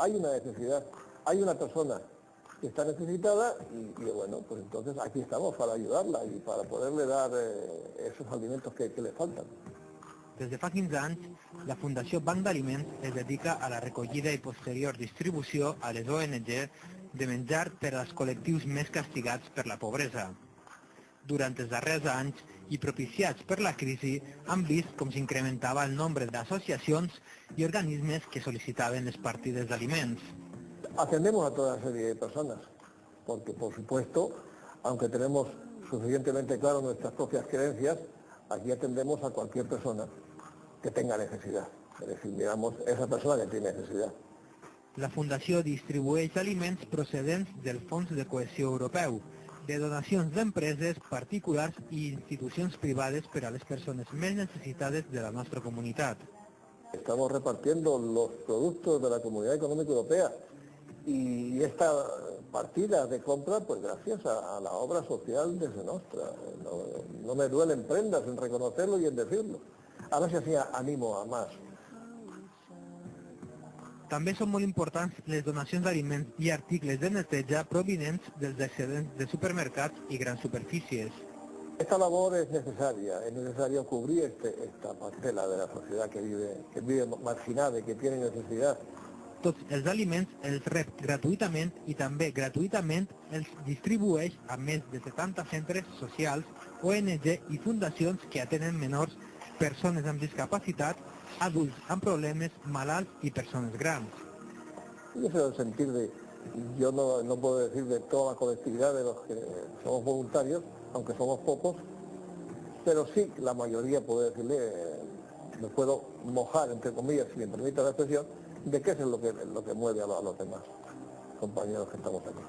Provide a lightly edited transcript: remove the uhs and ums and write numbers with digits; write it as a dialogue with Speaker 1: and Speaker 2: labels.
Speaker 1: hay una necesidad, hay una persona que está necesitada y bueno, pues entonces aquí estamos para ayudarla y para poderle dar esos alimentos que le faltan.
Speaker 2: Des de fa 15 anys, la Fundació Banc d'Aliments es dedica a la recollida i posterior distribució a les ONG de menjar per als col·lectius més castigats per la pobresa. Durant els darrers anys i propiciats per la crisi, han vist com s'incrementava el nombre d'associacions i organismes que sol·licitaven les partides d'aliments.
Speaker 1: Atendemos a toda serie de personas, porque por supuesto, aunque tenemos suficientemente claro nuestras propias creencias, aquí atendemos a cualquier persona que tenga necesidad, es decir, digamos, esa persona que tiene necesidad.
Speaker 2: La Fundació distribueix aliments procedents del Fons de Cohesió Europeu, de donacions d'empreses, particulars i institucions privades per a les persones més necessitades de la nostra comunitat.
Speaker 1: Estamos repartiendo los productos de la Comunidad Económica Europea y esta partida de compra, pues gracias a la obra social desde Nostra. No me duelen prendas en reconocerlo y en decirlo. A ver si así animo a más.
Speaker 2: També són molt importants les donacions d'aliments i articles de neteja provinents dels excedents de supermercats i grans superfícies.
Speaker 1: Esta labor es necesario cubrir esta parcela de la sociedad que vive marginada y que tiene necesidad.
Speaker 2: Tots els aliments els rep gratuïtament i també gratuïtament els distribueix a més de 70 centres socials, ONG i fundacions que atenen menors, persones amb discapacitat, adults amb problemes, malalts y personas grandes.
Speaker 1: Y ese es el sentir yo no puedo decir de toda la colectividad de los que somos voluntarios, aunque somos pocos, pero sí la mayoría puedo decirle, me puedo mojar, entre comillas, si me permite la expresión, de qué es lo que mueve a los demás compañeros que estamos aquí.